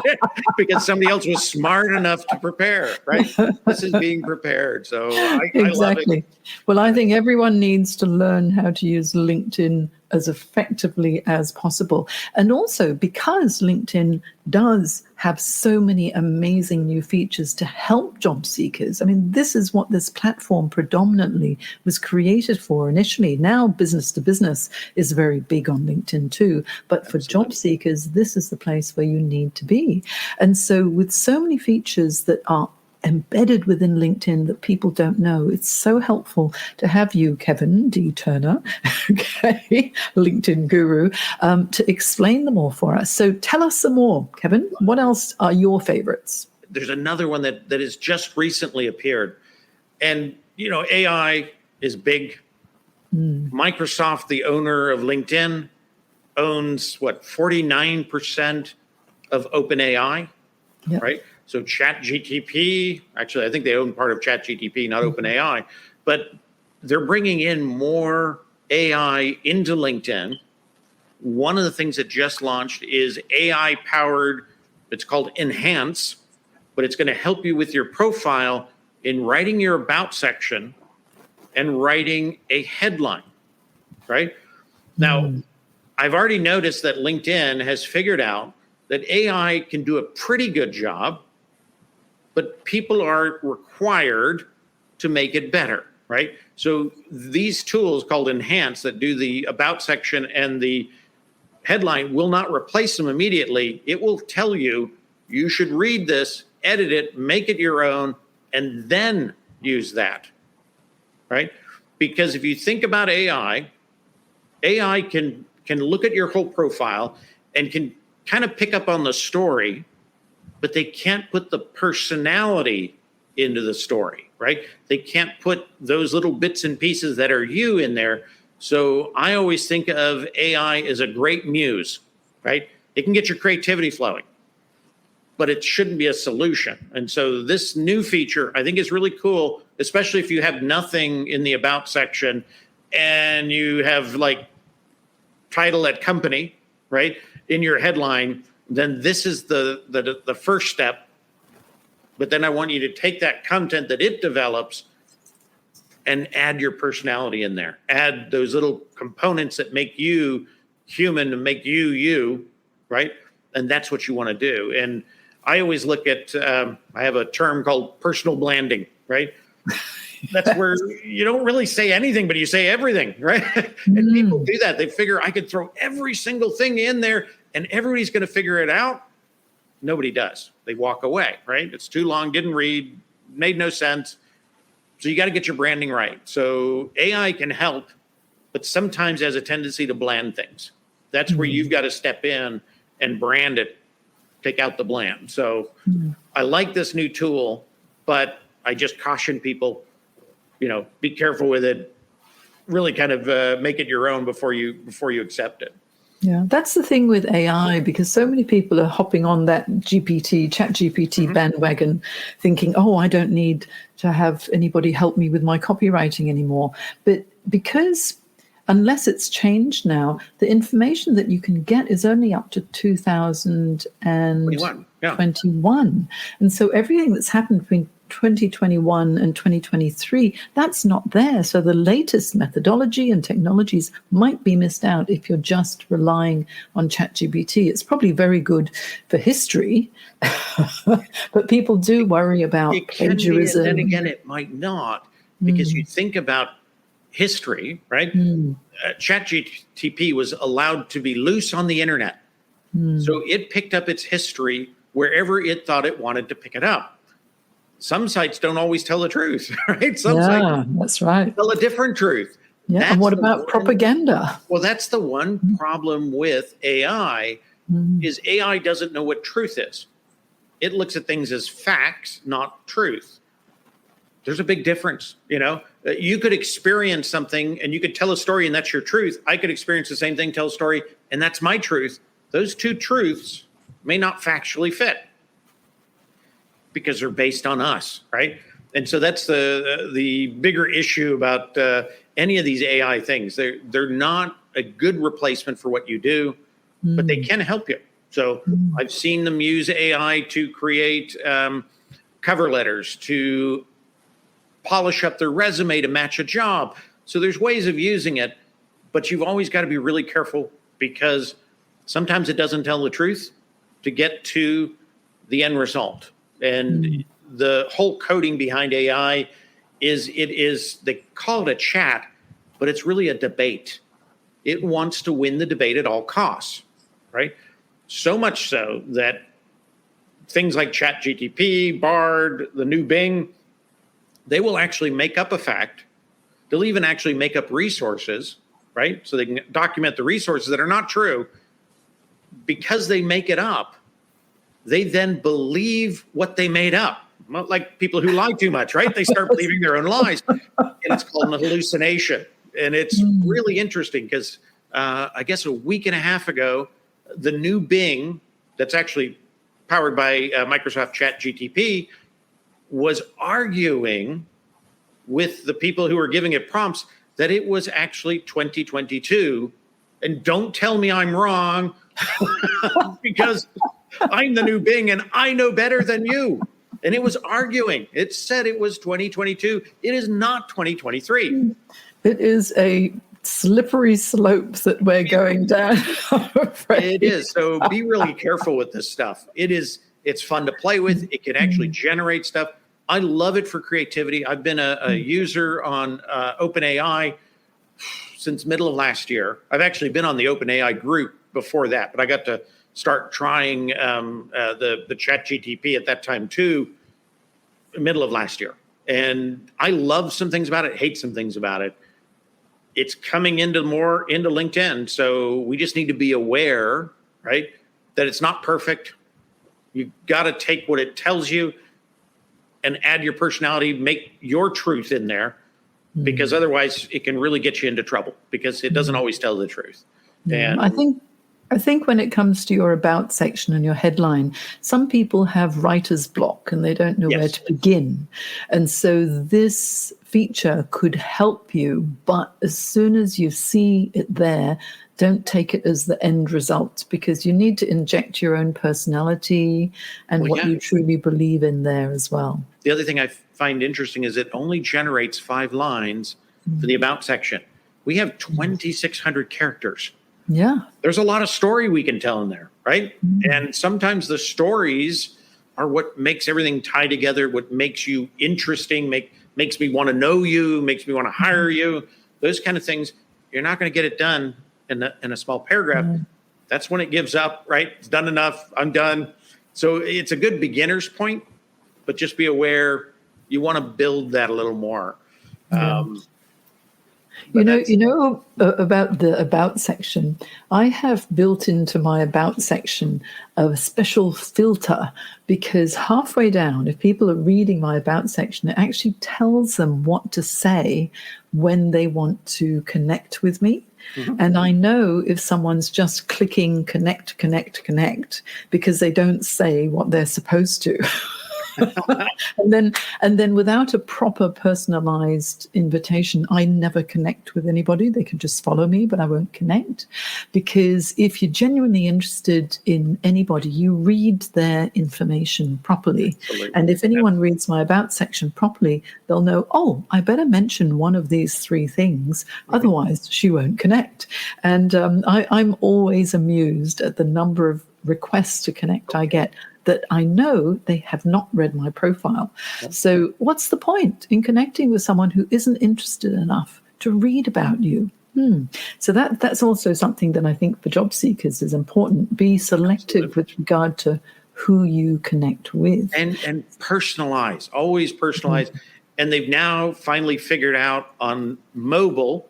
Because somebody else was smart enough to prepare, right? This is being prepared. So I love it. Well, I think everyone needs to learn how to use LinkedIn as effectively as possible. And also, because LinkedIn does have so many amazing new features to help job seekers. I mean, this is what this platform predominantly was created for initially. Now, business to business is very big on LinkedIn too. But for job seekers, this is the place where you need to be. And so with so many features that are embedded within LinkedIn that people don't know, it's so helpful to have you, Kevin D. Turner, okay, LinkedIn guru, to explain them all for us. So tell us some more, Kevin. What else are your favorites? There's another one that has just recently appeared. And, AI is big. Microsoft, the owner of LinkedIn, owns 49% of OpenAI, right? So ChatGPT, actually, I think they own part of ChatGPT, not OpenAI, but they're bringing in more AI into LinkedIn. One of the things that just launched is AI-powered, it's called Enhance, but it's going to help you with your profile in writing your about section and writing a headline, right? Now, I've already noticed that LinkedIn has figured out that AI can do a pretty good job, but people are required to make it better, right? So these tools called Enhance that do the about section and the headline will not replace them immediately. It will tell you, you should read this, edit it, make it your own, and then use that, right? Because if you think about AI can look at your whole profile and can kind of pick up on the story, but they can't put the personality into the story, right? They can't put those little bits and pieces that are you in there. So I always think of AI as a great muse, right? It can get your creativity flowing, but it shouldn't be a solution. And so this new feature, I think, is really cool, especially if you have nothing in the about section and you have title at company, right, in your headline. Then this is the first step. But then I want you to take that content that it develops and add your personality in there. Add those little components that make you human and make you, right? And that's what you want to do. And I always look at, I have a term called personal blanding, right? That's where you don't really say anything, but you say everything, right? And people do that. They figure I could throw every single thing in there and everybody's going to figure it out. Nobody does. They walk away, right? It's too long, didn't read, made no sense. So you got to get your branding right. So AI can help, but sometimes has a tendency to bland things. That's where you've got to step in and brand it, take out the bland. So I like this new tool, but I just caution people, be careful with it. Really kind of make it your own before you accept it. Yeah, that's the thing with AI, because so many people are hopping on that ChatGPT bandwagon, thinking, oh, I don't need to have anybody help me with my copywriting anymore. But because unless it's changed now, the information that you can get is only up to 2021. And so everything that's happened between 2021 and 2023, that's not there. So the latest methodology and technologies might be missed out if you're just relying on ChatGPT. It's probably very good for history, but people do worry about plagiarism. And again, it might not, because you think about history, right? ChatGPT was allowed to be loose on the internet. So it picked up its history wherever it thought it wanted to pick it up. Some sites don't always tell the truth, right? Some sites that's right. tell a different truth. Yeah, and what about propaganda? Well, that's the one problem with AI, is AI doesn't know what truth is. It looks at things as facts, not truth. There's a big difference, You could experience something and you could tell a story and that's your truth. I could experience the same thing, tell a story, and that's my truth. Those two truths may not factually fit, because they're based on us, right? And so that's the bigger issue about any of these AI things. They're not a good replacement for what you do, but they can help you. So I've seen them use AI to create cover letters, to polish up their resume to match a job. So there's ways of using it, but you've always got to be really careful, because sometimes it doesn't tell the truth to get to the end result. And the whole coding behind AI is they call it a chat, but it's really a debate. It wants to win the debate at all costs, right? So much so that things like ChatGPT, Bard, the new Bing, they will actually make up a fact. They'll even actually make up resources, right? So they can document the resources that are not true. Because they make it up, they then believe what they made up. Like people who lie too much, right? They start believing their own lies. And it's called an hallucination. And it's really interesting because I guess a week and a half ago, the new Bing, that's actually powered by Microsoft ChatGPT, was arguing with the people who were giving it prompts that it was actually 2022. And don't tell me I'm wrong, because I'm the new Bing and I know better than you. And it was arguing. It said it was 2022. It is not 2023. It is a slippery slope that we're going down. It is. So be really careful with this stuff. It's fun to play with. It can actually generate stuff. I love it for creativity. I've been a user on OpenAI since middle of last year. I've actually been on the OpenAI group before that, but I got to start trying the ChatGPT at that time too, middle of last year. And I love some things about it, hate some things about it. It's coming into LinkedIn. So we just need to be aware, right, that it's not perfect. You got to take what it tells you and add your personality, make your truth in there, because otherwise it can really get you into trouble, because it doesn't always tell the truth. And I think when it comes to your about section and your headline, some people have writer's block and they don't know where to begin. And so this feature could help you, but as soon as you see it there, don't take it as the end result, because you need to inject your own personality and what you truly believe in there as well. The other thing I find interesting is it only generates 5 lines for the about section. We have 2,600 characters. Yeah. There's a lot of story we can tell in there, right? And sometimes the stories are what makes everything tie together, what makes you interesting, makes me want to know you, makes me want to hire you, those kind of things. You're not going to get it done in a small paragraph. That's when it gives up, right? It's done enough. I'm done. So it's a good beginner's point, but just be aware you want to build that a little more. But About the about section, I have built into my about section a special filter, because halfway down, if people are reading my about section, it actually tells them what to say when they want to connect with me. Mm-hmm. And I know if someone's just clicking connect because they don't say what they're supposed to. and then without a proper personalized invitation, I never connect with anybody. They can just follow me, but I won't connect. Because if you're genuinely interested in anybody, you read their information properly. Absolutely. And if anyone reads my about section properly, they'll know, oh, I better mention one of these 3 things, otherwise she won't connect. And I'm always amused at the number of requests to connect I get that I know they have not read my profile. So what's the point in connecting with someone who isn't interested enough to read about you? So that's also something that I think for job seekers is important. Be selective with regard to who you connect with. And personalize, always personalize. And they've now finally figured out on mobile,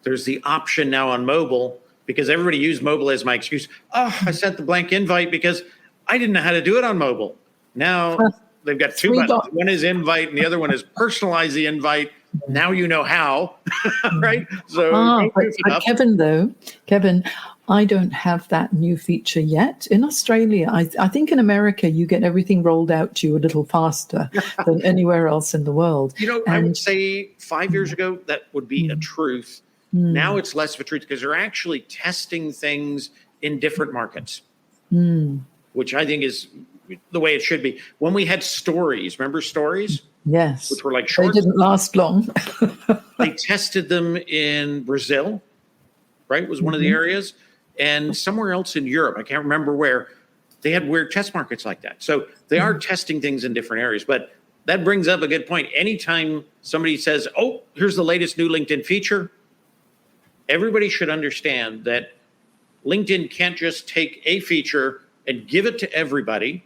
there's the option now on mobile, because everybody used mobile as my excuse. Oh, I sent the blank invite because I didn't know how to do it on mobile. Now they've got 2 buttons. One is invite and the other one is personalize the invite. Now you know how, right? So, but Kevin, I don't have that new feature yet. In Australia, I think in America, you get everything rolled out to you a little faster than anywhere else in the world. I would say 5 years ago, that would be a truth. Now it's less of a truth because they're actually testing things in different markets, which I think is the way it should be. When we had stories, remember stories? Yes. Which were like short. They didn't last long. They tested them in Brazil, right? Was one of the areas. And somewhere else in Europe, I can't remember where, they had weird test markets like that. So they are testing things in different areas. But that brings up a good point. Anytime somebody says, oh, here's the latest new LinkedIn feature, everybody should understand that LinkedIn can't just take a feature and give it to everybody,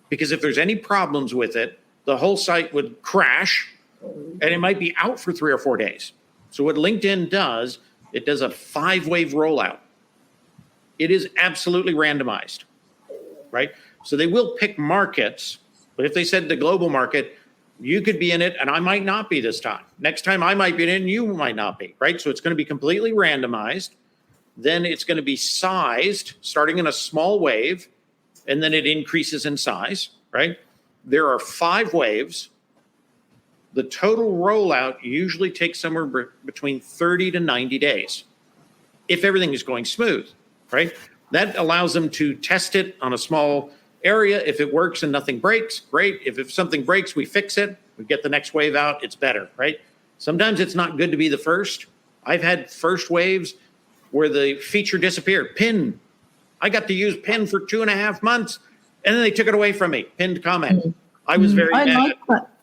because if there's any problems with it, the whole site would crash and it might be out for 3 or 4 days. So what LinkedIn does, it does a 5-wave rollout. It is absolutely randomized, right? So they will pick markets, but if they said the global market, you could be in it and I might not be this time. Next time I might be in it and you might not be, right? So it's going to be completely randomized. Then it's going to be sized, starting in a small wave, and then it increases in size, right? There are 5 waves. The total rollout usually takes somewhere between 30 to 90 days, if everything is going smooth, right? That allows them to test it on a small area. If it works and nothing breaks, great. If something breaks, we fix it. We get the next wave out. It's better, right? Sometimes it's not good to be the first. I've had first waves where the feature disappeared. Pin. I got to use pin for 2.5 months, and then they took it away from me. Pinned comment. I was very mad.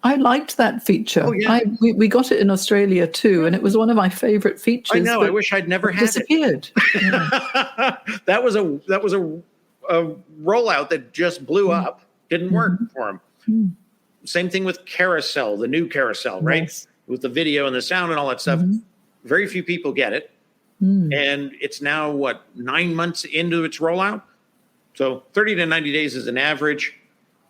I liked that feature. Oh, yeah. We got it in Australia too, and it was one of my favorite features. I know. I wish I'd never had disappeared. It. Yeah. that was a rollout that just blew up. Didn't work for them. Same thing with Carousel, the new Carousel, right? Yes. With the video and the sound and all that stuff. Very few people get it. And it's now, 9 months into its rollout? So 30 to 90 days is an average.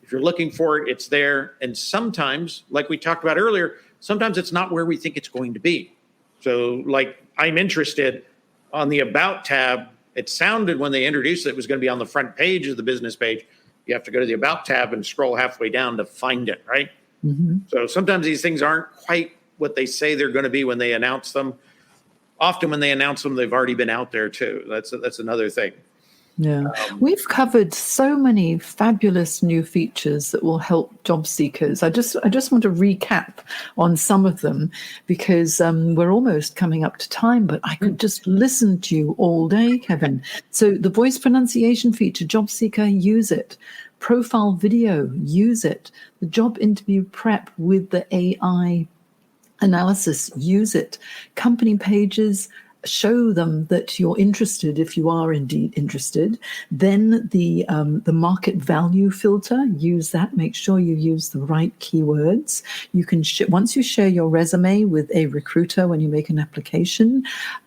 If you're looking for it, it's there. And sometimes, like we talked about earlier, sometimes it's not where we think it's going to be. So like, I'm interested on the About tab. It sounded when they introduced it was going to be on the front page of the business page. You have to go to the About tab and scroll halfway down to find it, right? So sometimes these things aren't quite what they say they're going to be when they announce them. Often when they announce them, they've already been out there too. That's another thing. Yeah. We've covered so many fabulous new features that will help job seekers. I just want to recap on some of them, because we're almost coming up to time, but I could just listen to you all day, Kevin. So the voice pronunciation feature, job seeker, use it. Profile video, use it. The job interview prep with the AI analysis, use it. Company pages, show them that you're interested if you are indeed interested. Then the market value filter, use that. Make sure you use the right keywords. You can once you share your resume with a recruiter when you make an application,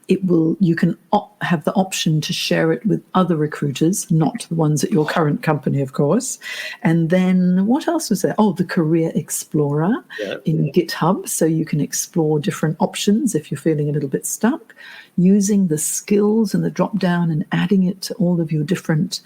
you can have the option to share it with other recruiters, not the ones at your current company, of course. And then what else was there? Oh, the Career Explorer in GitHub, so you can explore different options if you're feeling a little bit stuck, using the skills and the drop down and adding it to all of your different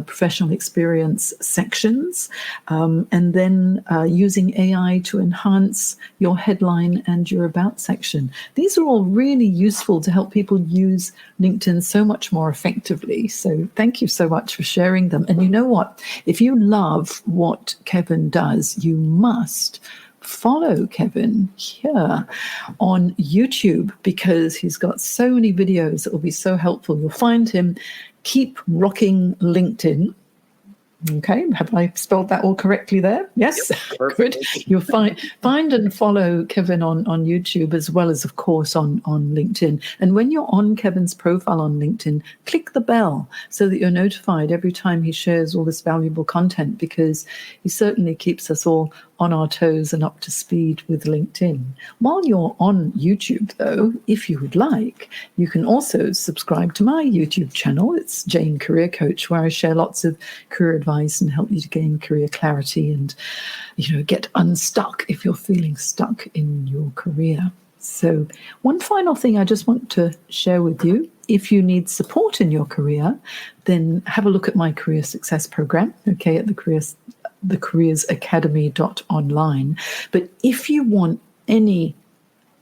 professional experience sections, and then using AI to enhance your headline and your about section. These are all really useful to help people use LinkedIn so much more effectively. So thank you so much for sharing them. And you know what? If you love what Kevin does, you must follow Kevin here on YouTube, because he's got so many videos that will be so helpful. You'll find him Keep Rocking LinkedIn. Okay, have I spelled that all correctly there? Yes, yep, good. You'll find and follow Kevin on YouTube, as well as, of course, on LinkedIn. And when you're on Kevin's profile on LinkedIn, click the bell so that you're notified every time he shares all this valuable content, because he certainly keeps us all on our toes and up to speed with LinkedIn. While you're on YouTube, though, if you would like, you can also subscribe to my YouTube channel. It's Jane Career Coach, where I share lots of career advice and help you to gain career clarity and, get unstuck if you're feeling stuck in your career. So one final thing I just want to share with you. If you need support in your career, then have a look at my Career Success Program, okay, at thecareersacademy.online. But if you want any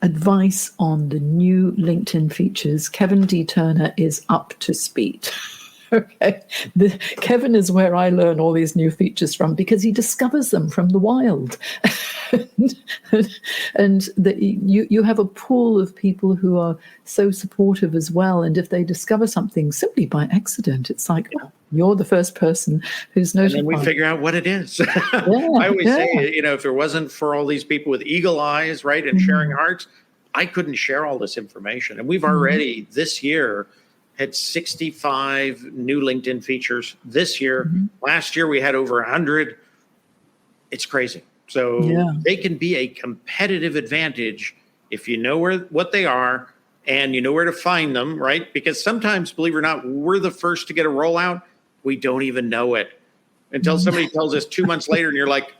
advice on the new LinkedIn features, Kevin D. Turner is up to speed. Okay, Kevin is where I learn all these new features from, because he discovers them from the wild. and you have a pool of people who are so supportive as well. And if they discover something simply by accident, it's like, oh, you're the first person who's notified. And then we figure out what it is. I always say, if it wasn't for all these people with eagle eyes, right, and sharing hearts, I couldn't share all this information. And we've already this year had 65 new LinkedIn features this year. Last year we had over 100. It's crazy. So they can be a competitive advantage if you know what they are and you know where to find them, right? Because sometimes, believe it or not, we're the first to get a rollout. We don't even know it until somebody tells us 2 months later, and you're like,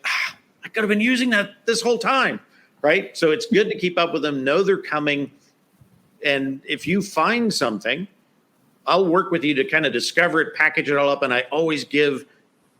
I could have been using that this whole time, right? So it's good to keep up with them, know they're coming. And if you find something, I'll work with you to kind of discover it, package it all up. And I always give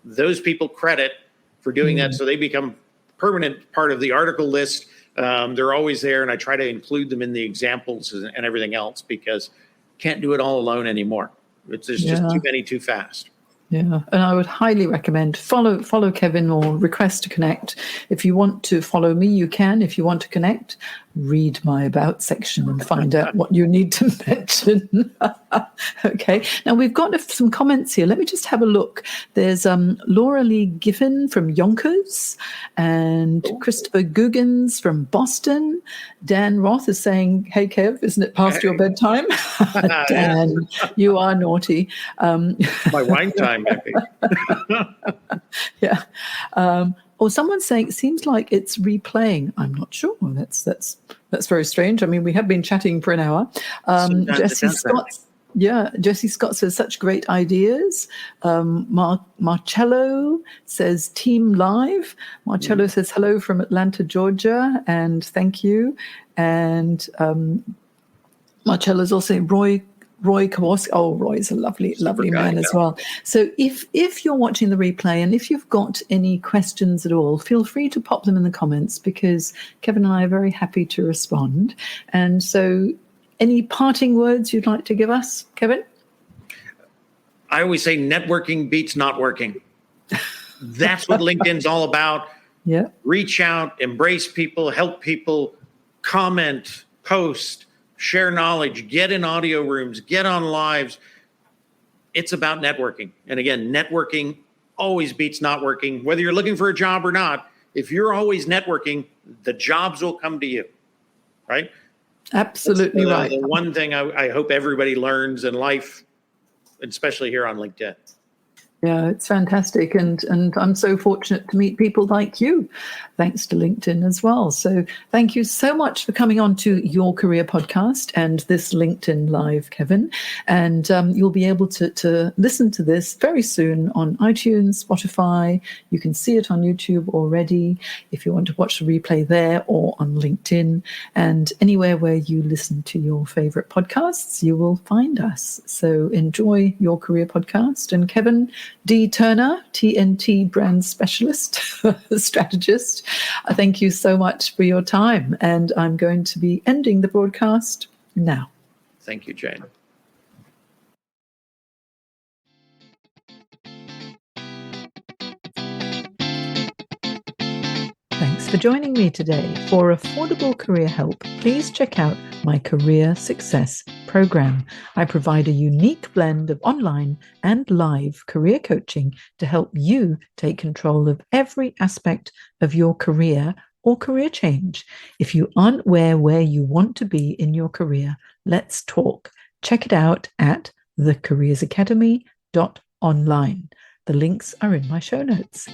those people credit for doing that, so they become permanent part of the article list. They're always there, and I try to include them in the examples and everything else, because can't do it all alone anymore. There's just too many too fast. Yeah, and I would highly recommend follow Kevin or request to connect. If you want to follow me, you can. If you want to connect, read my about section and find out what you need to mention. Okay, now we've got some comments here. Let me just have a look. There's Laura Lee Giffen from Yonkers, and Christopher Guggins from Boston. Dan Roth is saying, hey Kev, isn't it past your bedtime? Dan, you are naughty. My wine time, I think. Yeah. Or someone's saying it seems like it's replaying. I'm not sure. That's very strange. I mean, we have been chatting for an hour. Jesse Scott says such great ideas. Marcello says team live. Marcello says hello from Atlanta, Georgia, and thank you. And Marcello's also Roy Kowalski. Oh, Roy's a lovely man as well. So if you're watching the replay and if you've got any questions at all, feel free to pop them in the comments, because Kevin and I are very happy to respond. And so any parting words you'd like to give us, Kevin? I always say networking beats not working. That's what LinkedIn's all about. Yeah. Reach out, embrace people, help people, comment, post, share knowledge, get in audio rooms, get on lives. It's about networking. And again, networking always beats not working. Whether you're looking for a job or not, if you're always networking, the jobs will come to you, right? Absolutely right. The one thing I hope everybody learns in life, especially here on LinkedIn. Yeah, it's fantastic. And I'm so fortunate to meet people like you, thanks to LinkedIn as well. So thank you so much for coming on to Your Career Podcast and this LinkedIn Live, Kevin. And you'll be able to listen to this very soon on iTunes, Spotify. You can see it on YouTube already if you want to watch the replay there, or on LinkedIn. And anywhere where you listen to your favorite podcasts, you will find us. So enjoy Your Career Podcast. And Kevin D. Turner, TNT brand specialist, strategist, thank you so much for your time. And I'm going to be ending the broadcast now. Thank you, Jane. Thanks for joining me today. For affordable career help, please check out my Career Success Program. I provide a unique blend of online and live career coaching to help you take control of every aspect of your career or career change. If you aren't where you want to be in your career, let's talk. Check it out at thecareersacademy.online. The links are in my show notes.